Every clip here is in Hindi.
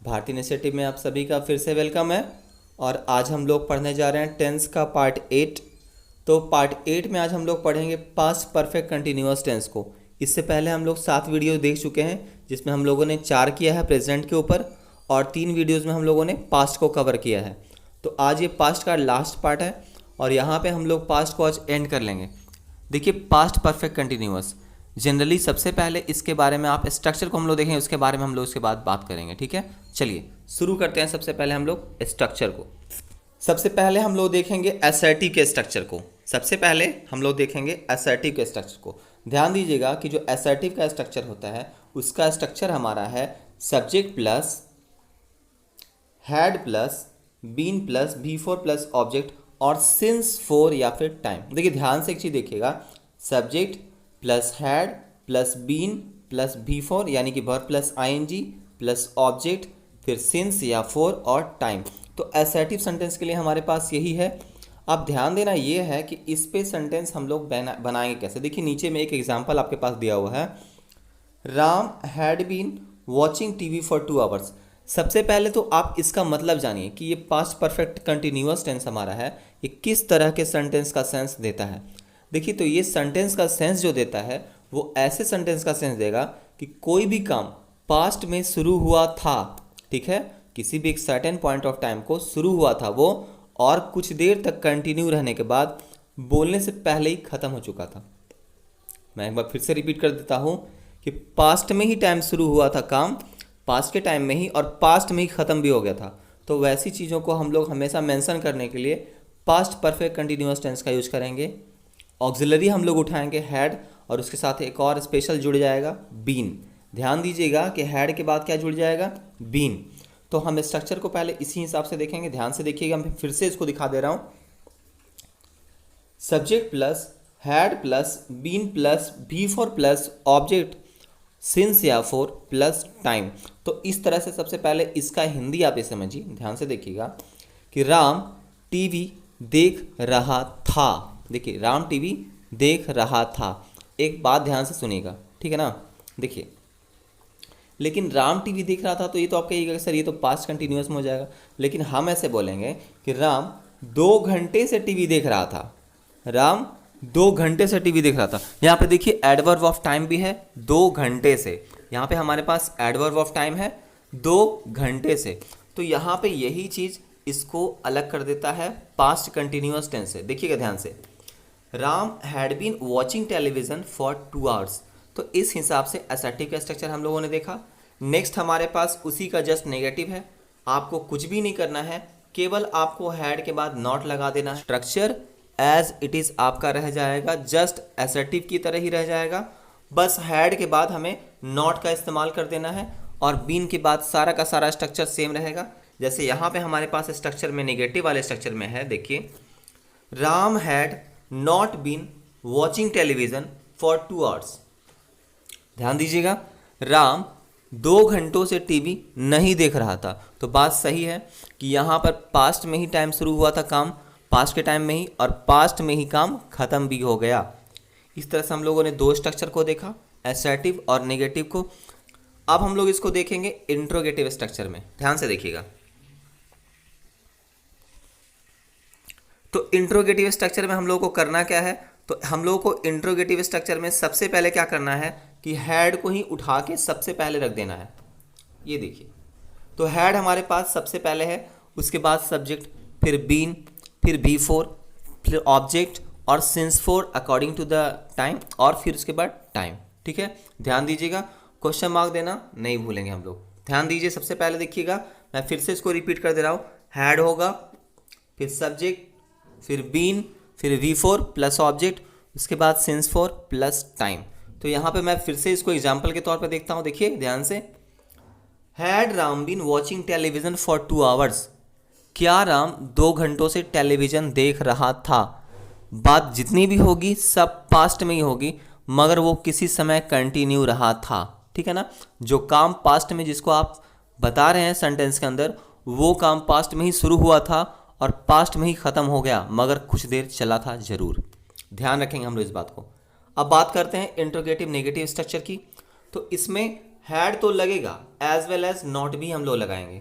भारतीय इनिशिएटिव में आप सभी का फिर से वेलकम है। और आज हम लोग पढ़ने जा रहे हैं टेंस का पार्ट 8। तो पार्ट 8 में आज हम लोग पढ़ेंगे पास्ट परफेक्ट कंटिन्यूअस टेंस को। इससे पहले हम लोग 7 वीडियो देख चुके हैं, जिसमें हम लोगों ने 4 किया है प्रेजेंट के ऊपर और 3 वीडियोज़ में हम लोगों ने पास्ट को कवर किया है। तो आज ये पास्ट का लास्ट पार्ट है और यहाँ पे हम लोग पास्ट को आज एंड कर लेंगे। देखिए, पास्ट परफेक्ट कंटिन्यूअस जनरली सबसे पहले इसके बारे में आप स्ट्रक्चर को हम लोग देखेंगे, उसके बारे में हम लोग उसके बाद बात करेंगे। ठीक है, चलिए शुरू करते हैं। सबसे पहले हम लोग स्ट्रक्चर को, सबसे पहले हम लोग देखेंगे असर्टिव के स्ट्रक्चर को। सबसे पहले हम लोग देखेंगे असर्टिव के स्ट्रक्चर को। ध्यान दीजिएगा कि जो असर्टिव का स्ट्रक्चर होता है उसका स्ट्रक्चर हमारा है subject plus had plus been plus बी4 प्लस ऑब्जेक्ट और सिंस फोर या फिर टाइम। देखिए ध्यान से एक चीज़ देखिएगा, subject plus had plus been plus बी4 यानी कि verb plus ING plus object फिर सिंस या फोर और टाइम। तो असर्टिव सेंटेंस के लिए हमारे पास यही है। अब ध्यान देना ये है कि इस पे सेंटेंस हम लोग बनाएंगे कैसे। देखिए नीचे में एक एग्जांपल आपके पास दिया हुआ है, Ram had been watching TV for 2 hours. सबसे पहले तो आप इसका मतलब जानिए कि ये पास्ट परफेक्ट कंटिन्यूअस टेंस हमारा है, ये किस तरह के सेंटेंस का सेंस देता है। देखिए, तो ये सेंटेंस का सेंस जो देता है वो ऐसे सेंटेंस का सेंस देगा कि कोई भी काम पास्ट में शुरू हुआ था, ठीक है, किसी भी एक सर्टेन पॉइंट ऑफ टाइम को शुरू हुआ था वो, और कुछ देर तक कंटिन्यू रहने के बाद बोलने से पहले ही ख़त्म हो चुका था। मैं एक बार फिर से रिपीट कर देता हूँ कि पास्ट में ही टाइम शुरू हुआ था काम, पास्ट के टाइम में ही, और पास्ट में ही ख़त्म भी हो गया था। तो वैसी चीज़ों को हम लोग हमेशा मेंशन करने के लिए पास्ट परफेक्ट कंटिन्यूअस टेंस का यूज करेंगे। ऑक्सिलरी हम लोग उठाएंगे हैड और उसके साथ एक और स्पेशल जुड़ जाएगा बीन। ध्यान दीजिएगा कि हैड के बाद क्या जुड़ जाएगा, बीन। तो हम स्ट्रक्चर को पहले इसी हिसाब से देखेंगे। ध्यान से देखिएगा, मैं फिर से इसको दिखा दे रहा हूँ। Subject plus had plus been plus बी4 प्लस ऑब्जेक्ट सिंस या फोर प्लस टाइम। तो इस तरह से सबसे पहले इसका हिंदी आप ये समझिए, ध्यान से देखिएगा कि राम टीवी देख रहा था। देखिए, राम टीवी देख रहा था। एक बात ध्यान से सुनिएगा, ठीक है ना। देखिए, लेकिन राम टीवी देख रहा था तो ये तो आप कहिएगा सर ये तो पास्ट कंटिन्यूअस में हो जाएगा, लेकिन हम ऐसे बोलेंगे कि राम 2 घंटे से टीवी देख रहा था। राम 2 घंटे से टीवी देख रहा था। यहाँ पे देखिए एडवर्ब ऑफ टाइम भी है 2 घंटे से। यहाँ पे हमारे पास एडवर्ब ऑफ टाइम है 2 घंटे से। तो यहाँ पे यही चीज़ इसको अलग कर देता है पास्ट कंटिन्यूअस टेंस से। देखिएगा ध्यान से, Ram had been watching television for 2 hours. तो इस हिसाब से असर्टिव का स्ट्रक्चर हम लोगों ने देखा। नेक्स्ट हमारे पास उसी का जस्ट नेगेटिव है। आपको कुछ भी नहीं करना है, केवल आपको हैड के बाद नॉट लगा देना है। स्ट्रक्चर एज इट इज़ आपका रह जाएगा, जस्ट असर्टिव की तरह ही रह जाएगा। बस हैड के बाद हमें नॉट का इस्तेमाल कर देना है और बीन के बाद सारा का सारा स्ट्रक्चर सेम रहेगा। जैसे यहाँ पे हमारे पास स्ट्रक्चर में नेगेटिव वाले स्ट्रक्चर में है, देखिए Ram had not been watching television for 2 hours. ध्यान दीजिएगा, राम 2 घंटों से टीवी नहीं देख रहा था। तो बात सही है कि यहाँ पर पास्ट में ही टाइम शुरू हुआ था काम, पास्ट के टाइम में ही, और पास्ट में ही काम खत्म भी हो गया। इस तरह से हम लोगों ने 2 स्ट्रक्चर को देखा, असर्टिव और नेगेटिव को। अब हम लोग इसको देखेंगे इंट्रोगेटिव स्ट्रक्चर में। ध्यान से देखिएगा, तो इंट्रोगेटिव स्ट्रक्चर में हम लोगों को करना क्या है। तो हम लोगों को इंट्रोगेटिव स्ट्रक्चर में सबसे पहले क्या करना है कि हैड को ही उठा के सबसे पहले रख देना है। ये देखिए, तो हैड हमारे पास सबसे पहले है, उसके बाद सब्जेक्ट, फिर बीन, फिर बी4, फिर ऑब्जेक्ट और since for according to the time, और फिर उसके बाद टाइम। ठीक है, ध्यान दीजिएगा, क्वेश्चन मार्क देना नहीं भूलेंगे हम लोग। ध्यान दीजिए, सबसे पहले देखिएगा, मैं फिर से इसको रिपीट कर दे रहा हूँ। हैड होगा, फिर सब्जेक्ट, फिर बीन, फिर V4 प्लस ऑब्जेक्ट, उसके बाद सिंस फोर प्लस टाइम। तो यहाँ पे मैं फिर से इसको एग्जाम्पल के तौर पे देखता हूँ। देखिए ध्यान से, had Ram been watching television for 2 hours. क्या राम 2 घंटों से टेलीविजन देख रहा था। बात जितनी भी होगी सब पास्ट में ही होगी, मगर वो किसी समय कंटिन्यू रहा था। ठीक है ना, जो काम पास्ट में जिसको आप बता रहे हैं सेंटेंस के अंदर, वो काम पास्ट में ही शुरू हुआ था और पास्ट में ही ख़त्म हो गया, मगर कुछ देर चला था ज़रूर। ध्यान रखेंगे हम लोग इस बात को। अब बात करते हैं इंट्रोगेटिव नेगेटिव स्ट्रक्चर की। तो इसमें हैड तो लगेगा, एज वेल एज नॉट भी हम लोग लगाएंगे।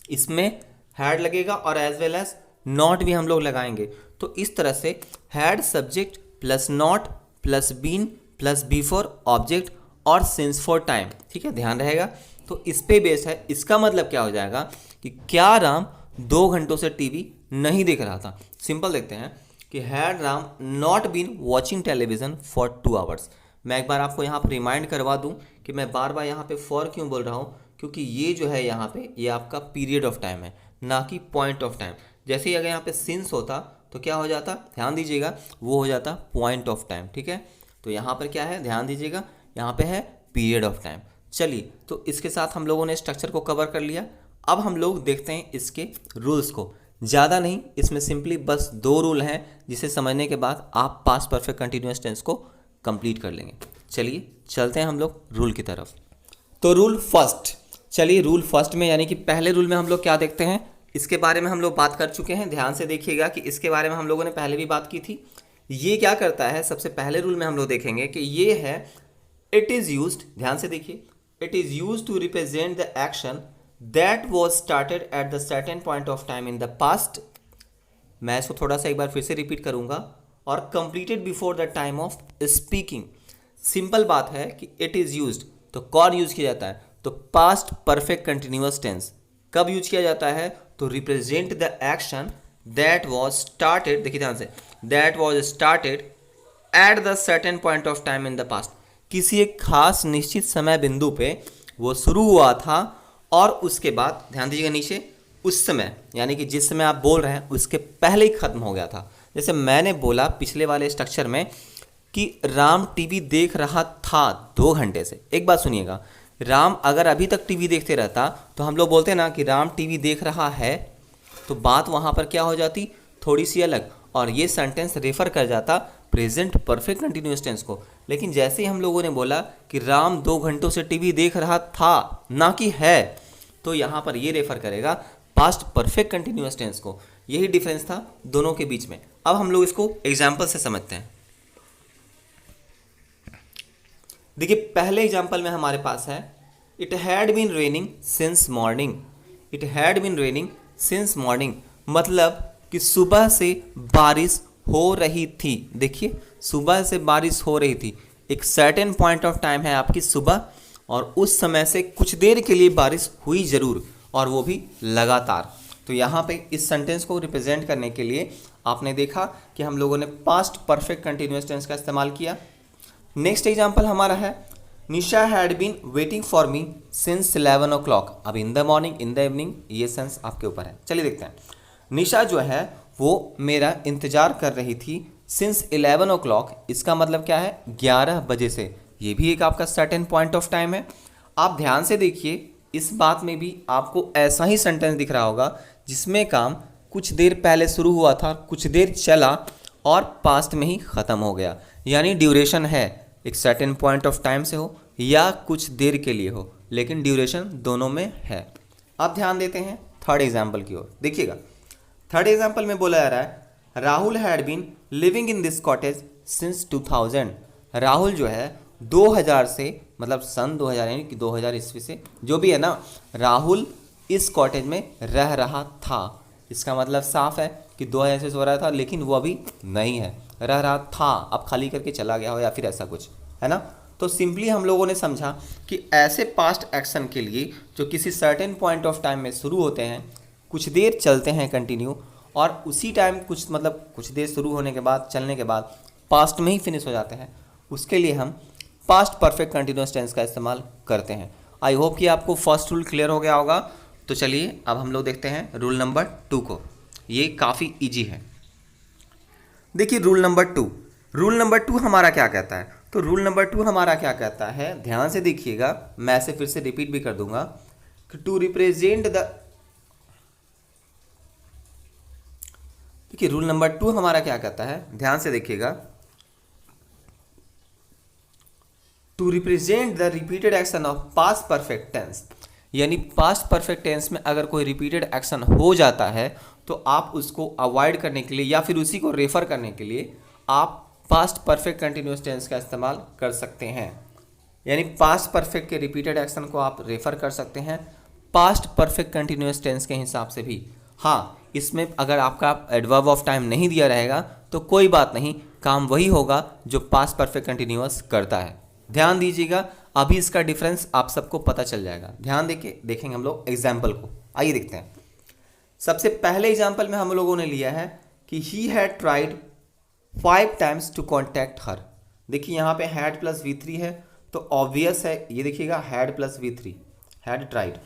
इसमें हैड लगेगा और एज वेल एज नॉट भी हम लोग लगाएंगे। तो इस तरह से had subject plus not plus been plus before object और सिंस फॉर टाइम, ठीक है, ध्यान रहेगा। तो इस पे बेस है। इसका मतलब क्या हो जाएगा कि क्या राम 2 घंटों से टीवी नहीं देख रहा था। सिंपल देखते हैं कि had Ram not been watching television for 2 hours. मैं एक बार आपको यहाँ पर रिमाइंड करवा दूँ कि मैं बार बार यहाँ पे फॉर क्यों बोल रहा हूँ, क्योंकि ये जो है यहाँ पे ये आपका पीरियड ऑफ टाइम है, ना कि पॉइंट ऑफ टाइम। जैसे ही अगर यहाँ पे सिंस होता तो क्या हो जाता, ध्यान दीजिएगा, वो हो जाता पॉइंट ऑफ टाइम, ठीक है। तो यहाँ पर क्या है, ध्यान दीजिएगा, यहाँ पे है पीरियड ऑफ टाइम। चलिए, तो इसके साथ हम लोगों ने स्ट्रक्चर को कवर कर लिया। अब हम लोग देखते हैं इसके रूल्स को। ज़्यादा नहीं, इसमें सिंपली बस 2 रूल हैं जिसे समझने के बाद आप पास्ट परफेक्ट कंटिन्यूअस टेंस को कंप्लीट कर लेंगे। चलिए चलते हैं हम लोग रूल की तरफ। तो रूल फर्स्ट, चलिए रूल फर्स्ट में यानी कि पहले रूल में हम लोग क्या देखते हैं, इसके बारे में हम लोग बात कर चुके हैं। ध्यान से देखिएगा कि इसके बारे में हम लोगों ने पहले भी बात की थी। ये क्या करता है, सबसे पहले रूल में हम लोग देखेंगे कि ये है इट इज़ यूज्ड, ध्यान से देखिए, it is used to represent the action that was started at the certain point of time in the past. मैं इसको थोड़ा सा एक बार फिर से रिपीट करूंगा, और completed before the time of speaking. Simple बात है कि इट इज़ यूज्ड, तो कौन यूज किया जाता है, तो पास्ट परफेक्ट कंटिन्यूअस टेंस। कब यूज किया जाता है, तो represent the action that was started, देखिए ध्यान से, that was started at the certain point of time in the past. किसी एक खास निश्चित समय बिंदु पे वो शुरू हुआ था और उसके बाद, ध्यान दीजिएगा नीचे, उस समय यानी कि जिस समय आप बोल रहे हैं उसके पहले ही खत्म हो गया था। जैसे मैंने बोला पिछले वाले स्ट्रक्चर में कि राम टीवी देख रहा था 2 घंटे से। एक बात सुनिएगा, राम अगर अभी तक टीवी देखते रहता तो हम लोग बोलते हैं ना कि राम टीवी देख रहा है, तो बात वहाँ पर क्या हो जाती, थोड़ी सी अलग, और ये सेंटेंस रेफर कर जाता प्रेजेंट परफेक्ट कंटिन्यूअस टेंस को। लेकिन जैसे ही हम लोगों ने बोला कि राम 2 घंटों से टीवी देख रहा था, ना कि है, तो यहाँ पर ये रेफर करेगा पास्ट परफेक्ट कंटिन्यूअस टेंस को। यही डिफरेंस था दोनों के बीच में। अब हम लोग इसको एग्जाम्पल से समझते हैं। देखिए पहले एग्जाम्पल में हमारे पास है it had been raining since morning. It had been raining since morning मतलब कि सुबह से बारिश हो रही थी। देखिए सुबह से बारिश हो रही थी, एक सर्टेन पॉइंट ऑफ टाइम है आपकी सुबह, और उस समय से कुछ देर के लिए बारिश हुई जरूर, और वो भी लगातार। तो यहाँ पे इस सेंटेंस को रिप्रेजेंट करने के लिए आपने देखा कि हम लोगों ने पास्ट परफेक्ट कंटिन्यूअस टेंस का इस्तेमाल किया। नेक्स्ट एग्जाम्पल हमारा है Nisha had been waiting for me since 11 o'clock। अब in the morning, in the evening, ये सेंस आपके ऊपर है। चलिए देखते हैं। निशा जो है वो मेरा इंतजार कर रही थी सिंस 11 o'clock। इसका मतलब क्या है, 11 बजे से। ये भी एक आपका सर्टेन पॉइंट ऑफ टाइम है। आप ध्यान से देखिए, इस बात में भी आपको ऐसा ही सेंटेंस दिख रहा होगा जिसमें काम कुछ देर पहले शुरू हुआ था, कुछ देर चला और पास्ट में ही ख़त्म हो गया। यानी ड्यूरेशन है, एक सर्टेन पॉइंट ऑफ टाइम से हो या कुछ देर के लिए हो, लेकिन ड्यूरेशन दोनों में है। अब ध्यान देते हैं थर्ड एग्जाम्पल की ओर। देखिएगा थर्ड एग्जाम्पल में बोला जा रहा है Rahul had been living in this cottage since 2000। Rahul जो है 2000 से, मतलब सन 2000 यानी कि 2000 ईस्वी से, जो भी है ना, राहुल इस कॉटेज में रह रहा था। इसका मतलब साफ है कि 2000 से सो रहा था, लेकिन वो अभी नहीं है, रह रहा था, अब खाली करके चला गया हो या फिर ऐसा कुछ है ना। तो सिंपली हम लोगों ने समझा कि ऐसे पास्ट एक्शन के लिए जो किसी सर्टेन पॉइंट ऑफ टाइम में शुरू होते हैं, कुछ देर चलते हैं कंटिन्यू, और उसी टाइम कुछ देर शुरू होने के बाद, चलने के बाद पास्ट में ही फिनिश हो जाते हैं, उसके लिए हम पास्ट परफेक्ट कंटिन्यूअस टेंस का इस्तेमाल करते हैं। आई होप कि आपको फर्स्ट रूल क्लियर हो गया होगा। तो चलिए अब हम लोग देखते हैं रूल नंबर 2 को। ये काफ़ी इजी है। देखिए रूल नंबर 2 हमारा क्या कहता है, तो रूल नंबर 2 हमारा क्या कहता है, ध्यान से देखिएगा, मैं इसे फिर से रिपीट भी कर दूंगा कि टू रिप्रेजेंट द, देखिए रूल नंबर 2 हमारा क्या कहता है, ध्यान से देखिएगा, to represent the repeated action of past perfect tense. यानी पास्ट परफेक्ट टेंस में अगर कोई रिपीटेड एक्शन हो जाता है तो आप उसको अवॉइड करने के लिए या फिर उसी को रेफर करने के लिए आप पास्ट परफेक्ट कंटिन्यूअस टेंस का इस्तेमाल कर सकते हैं। यानी पास्ट परफेक्ट के रिपीटेड एक्शन को आप रेफर कर सकते हैं पास्ट परफेक्ट कंटिन्यूअस टेंस के हिसाब से भी। हाँ, इसमें अगर आपका एडवर्ब ऑफ टाइम नहीं दिया रहेगा तो कोई बात नहीं, काम वही होगा जो पास्ट परफेक्ट कंटिन्यूअस करता है। ध्यान दीजिएगा, अभी इसका डिफरेंस आप सबको पता चल जाएगा। ध्यान देके देखेंगे हम लोग एग्जाम्पल को। आइए देखते हैं। सबसे पहले एग्जाम्पल में हम लोगों ने लिया है कि he had tried 5 times to contact her. देखिए यहाँ पे हैड प्लस V3 है तो ऑब्वियस है, ये देखिएगा had plus V3, had tried,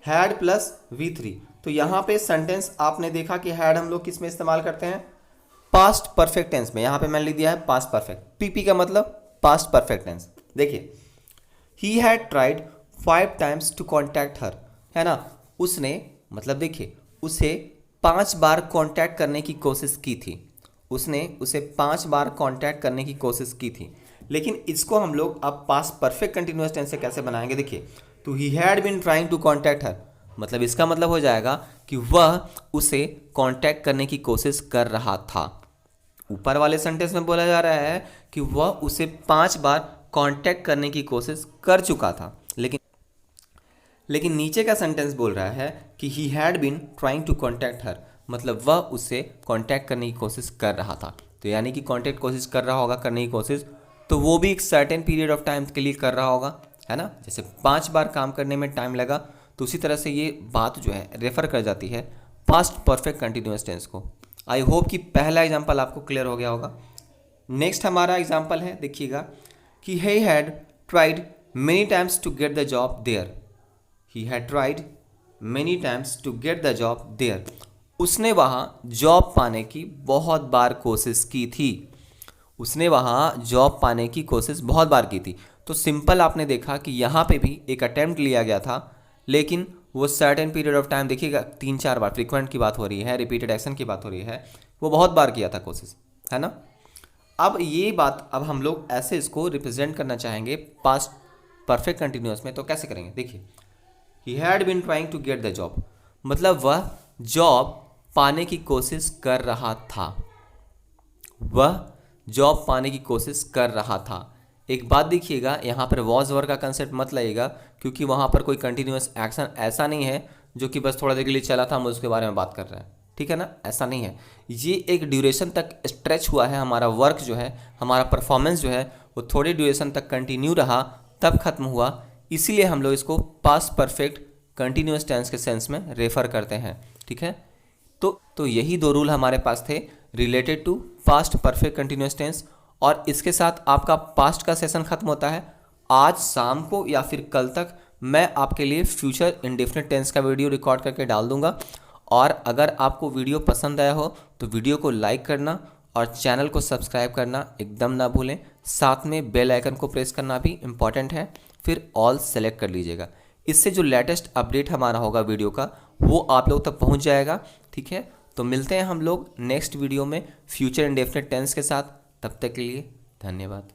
had plus V3। तो यहाँ पे सेंटेंस आपने देखा कि हैड हम लोग किस में इस्तेमाल करते हैं, पास्ट परफेक्ट टेंस में। यहाँ पे मैंने लिख दिया है पास्ट परफेक्ट, पीपी का मतलब पास्ट परफेक्ट टेंस। देखिए he had tried 5 times to contact her, है ना। उसने मतलब देखिए उसे 5 बार कांटेक्ट करने की कोशिश की थी, उसने उसे 5 बार कांटेक्ट करने की कोशिश की थी। लेकिन इसको हम लोग अब पास्ट परफेक्ट कंटिन्यूअस टेंस से कैसे बनाएंगे, देखिए तो he had been trying to contact her, मतलब इसका मतलब हो जाएगा कि वह उसे कांटेक्ट करने की कोशिश कर रहा था। ऊपर वाले सेंटेंस में बोला जा रहा है कि वह उसे 5 बार कांटेक्ट करने की कोशिश कर चुका था, लेकिन नीचे का सेंटेंस बोल रहा है कि he had been trying to contact her, मतलब वह उससे कांटेक्ट करने की कोशिश कर रहा था। तो यानी कि कांटेक्ट कोशिश कर रहा होगा, करने की कोशिश, तो वो भी एक सर्टेन पीरियड ऑफ टाइम के लिए कर रहा होगा, है ना। जैसे 5 बार काम करने में टाइम लगा, तो उसी तरह से ये बात जो है रेफर कर जाती है पास्ट परफेक्ट कंटिन्यूअस टेंस को। आई होप कि पहला एग्जाम्पल आपको क्लियर हो गया होगा। नेक्स्ट हमारा एग्जाम्पल है, देखिएगा कि he had tried many times to get the job there. He had tried many times to get the job there. उसने वहाँ जॉब पाने की बहुत बार कोशिश की थी, उसने वहाँ जॉब पाने की कोशिश बहुत बार की थी। तो सिंपल आपने देखा कि यहाँ पे भी एक अटेम्प्ट लिया गया था, लेकिन वो सर्टेन पीरियड ऑफ टाइम, देखिएगा 3-4 बार, फ्रीक्वेंट की बात हो रही है, रिपीटेड एक्शन की बात हो रही है, वो बहुत बार किया था कोशिश, है ना। अब ये बात अब हम लोग ऐसे इसको रिप्रेजेंट करना चाहेंगे पास्ट परफेक्ट कंटिन्यूअस में, तो कैसे करेंगे, देखिए he had been trying to get the job, मतलब वह जॉब पाने की कोशिश कर रहा था, वह जॉब पाने की कोशिश कर रहा था। एक बात देखिएगा, यहाँ पर वॉज वर का कंसेप्ट मत लाइएगा, क्योंकि वहाँ पर कोई कंटिन्यूअस एक्शन ऐसा नहीं है जो कि बस थोड़ा देर के लिए चला था, हम उसके बारे में बात कर रहे हैं, ठीक है ना, ऐसा नहीं है। ये एक ड्यूरेशन तक स्ट्रेच हुआ है, हमारा वर्क जो है, हमारा परफॉर्मेंस जो है, वो थोड़ी ड्यूरेशन तक कंटिन्यू रहा, तब खत्म हुआ, इसीलिए हम लोग इसको पास्ट परफेक्ट कंटिन्यूअस टेंस के सेंस में रेफर करते हैं, ठीक है। तो यही 2 रूल हमारे पास थे related to past perfect continuous tense, और इसके साथ आपका पास्ट का सेशन खत्म होता है। आज शाम को या फिर कल तक मैं आपके लिए फ्यूचर इंडेफिनिट टेंस का वीडियो रिकॉर्ड करके डाल दूंगा। और अगर आपको वीडियो पसंद आया हो तो वीडियो को लाइक करना और चैनल को सब्सक्राइब करना एकदम ना भूलें, साथ में बेल आइकन को प्रेस करना भी इम्पॉर्टेंट है, फिर ऑल सेलेक्ट कर लीजिएगा। इससे जो लेटेस्ट अपडेट हमारा होगा वीडियो का, वो आप लोग तक पहुंच जाएगा, ठीक है। तो मिलते हैं हम लोग नेक्स्ट वीडियो में फ्यूचर इंडेफिनिट टेंस के साथ, तब तक के लिए धन्यवाद।